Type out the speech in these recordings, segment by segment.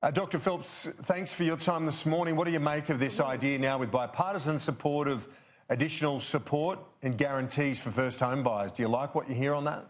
Dr Phelps, thanks for your time this morning. What do you make of this idea now with bipartisan support of additional support and guarantees for first home buyers? Do you like what you hear on that?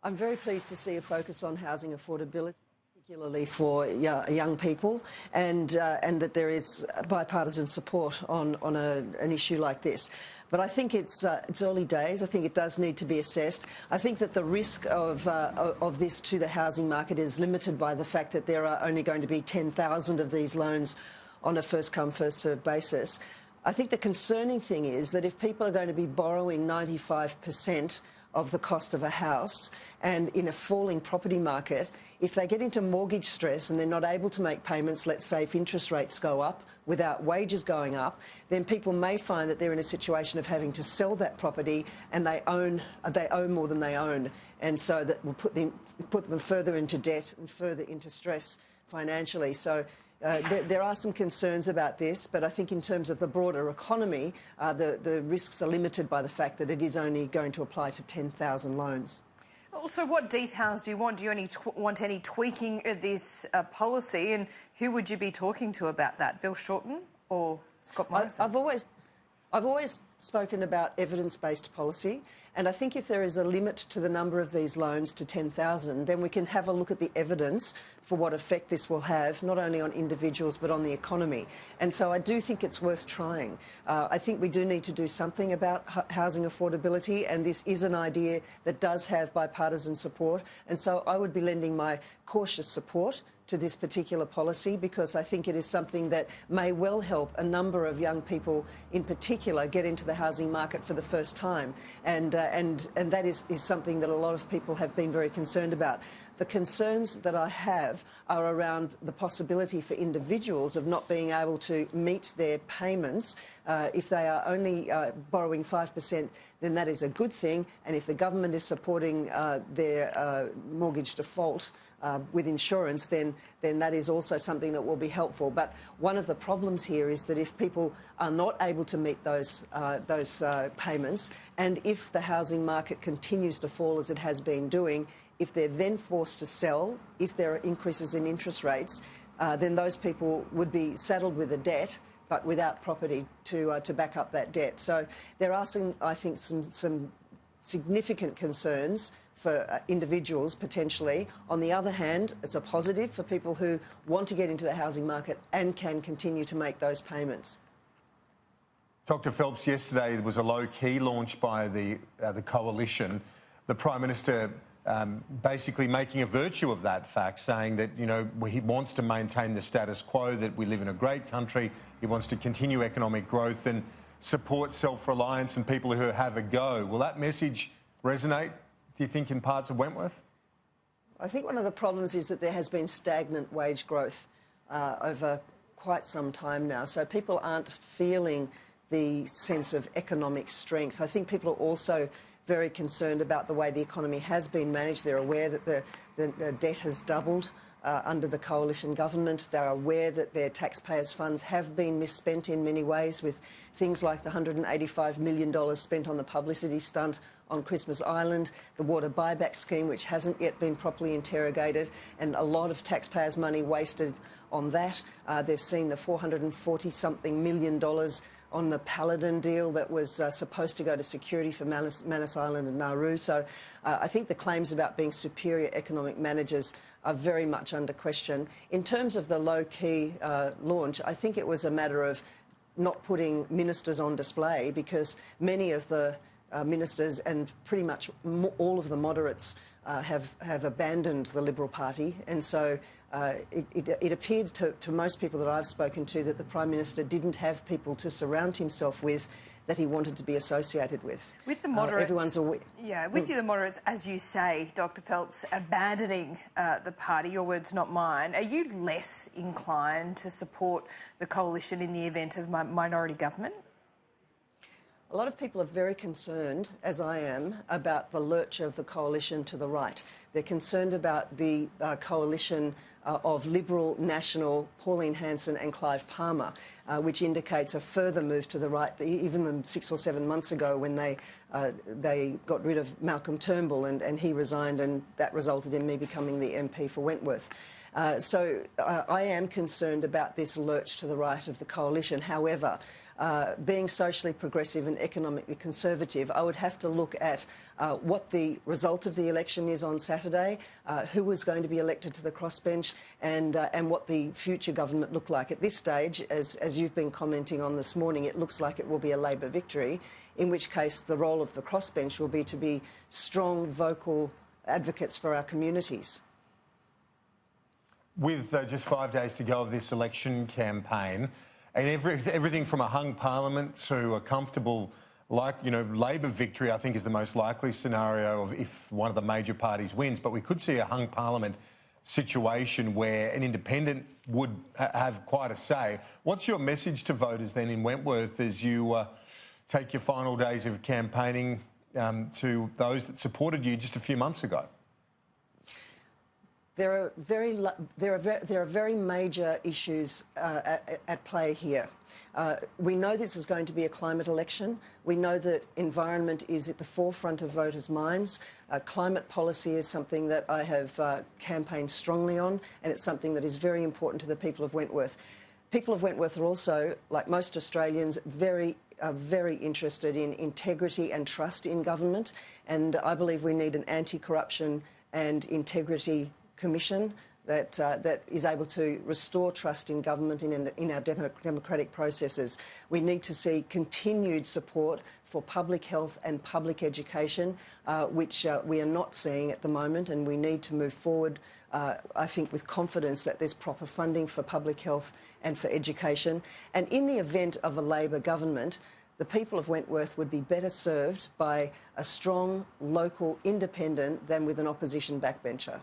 I'm very pleased to see a focus on housing affordability, particularly for young people, and that there is bipartisan support on an issue like this. But I think it's early days. I think it does need to be assessed. I think that the risk of this to the housing market is limited by the fact that there are only going to be 10,000 of these loans on a first-come, first-served basis. I think the concerning thing is that if people are going to be borrowing 95% of the cost of a house, and in a falling property market, if they get into mortgage stress and they're not able to make payments, let's say if interest rates go up without wages going up, then people may find that they're in a situation of having to sell that property and they owe more than they own, and so that will put them further into debt and further into stress financially. So there are some concerns about this, but I think in terms of the broader economy, the risks are limited by the fact that it is only going to apply to 10,000 loans. Also, what details do you want? Do you want any tweaking of this policy, and who would you be talking to about that? Bill Shorten or Scott Morrison? I've always spoken about evidence-based policy, and I think if there is a limit to the number of these loans to 10,000, then we can have a look at the evidence for what effect this will have, not only on individuals but on the economy. And so I do think it's worth trying. I think we do need to do something about housing affordability, and this is an idea that does have bipartisan support, and so I would be lending my cautious support to this particular policy, because I think it is something that may well help a number of young people in particular get into the housing market for the first time, and that is something that a lot of people have been very concerned about. The concerns that I have are around the possibility for individuals of not being able to meet their payments. If they are only borrowing 5%, then that is a good thing, and if the government is supporting their mortgage default with insurance, then that is also something that will be helpful. But one of the problems here is that if people are not able to meet those payments, and if the housing market continues to fall as it has been doing, if they're then forced to sell, if there are increases in interest rates, then those people would be saddled with a debt, but without property to back up that debt. So there are I think, some significant concerns for individuals potentially. On the other hand, it's a positive for people who want to get into the housing market and can continue to make those payments. Dr Phelps, yesterday there was a low-key launch by the coalition. The Prime Minister basically making a virtue of that fact, saying that, you know, he wants to maintain the status quo, that we live in a great country. He wants to continue economic growth and support self-reliance and people who have a go. Will that message resonate, do you think, in parts of Wentworth? I think one of the problems is that there has been stagnant wage growth over quite some time now, so people aren't feeling the sense of economic strength. I think people are also very concerned about the way the economy has been managed. They're aware that the debt has doubled under the coalition government. They're aware that their taxpayers' funds have been misspent in many ways, with things like the $185 million spent on the publicity stunt on Christmas Island, the water buyback scheme, which hasn't yet been properly interrogated, and a lot of taxpayers' money wasted on that. They've seen the $440-something million on the Paladin deal that was supposed to go to security for Manus Island and Nauru. So I think the claims about being superior economic managers are very much under question. In terms of the low-key launch, I think it was a matter of not putting ministers on display, because many of the ministers and pretty much all of the moderates have abandoned the Liberal Party, and so it appeared to most people that I've spoken to that the Prime Minister didn't have people to surround himself with that he wanted to be associated with. With the moderates, everyone's aware. Yeah, with the moderates, as you say, Dr Phelps, abandoning the party, your words, not mine, are you less inclined to support the coalition in the event of minority government? A lot of people are very concerned, as I am, about the lurch of the coalition to the right. They're concerned about the coalition of Liberal, National, Pauline Hanson and Clive Palmer, which indicates a further move to the right, even 6 or 7 months ago when they got rid of Malcolm Turnbull and he resigned, and that resulted in me becoming the MP for Wentworth. I am concerned about this lurch to the right of the coalition. However, being socially progressive and economically conservative, I would have to look at what the result of the election is on Saturday, who is going to be elected to the crossbench, and what the future government look like. At this stage, as you've been commenting on this morning, it looks like it will be a Labor victory, in which case the role of the crossbench will be to be strong, vocal advocates for our communities. With just 5 days to go of this election campaign, and everything from a hung parliament to a comfortable, Labor victory, I think is the most likely scenario of if one of the major parties wins. But we could see a hung parliament situation where an independent would have quite a say. What's your message to voters then in Wentworth as you take your final days of campaigning to those that supported you just a few months ago? There are very major issues at play here. We know this is going to be a climate election. We know that environment is at the forefront of voters' minds. Climate policy is something that I have campaigned strongly on, and it's something that is very important to the people of Wentworth. People of Wentworth are also, like most Australians, very interested in integrity and trust in government, and I believe we need an anti-corruption and integrity commission that is able to restore trust in government in our democratic processes. We need to see continued support for public health and public education, which we are not seeing at the moment, and we need to move forward, I think, with confidence that there's proper funding for public health and for education. And in the event of a Labor government, the people of Wentworth would be better served by a strong, local independent than with an opposition backbencher.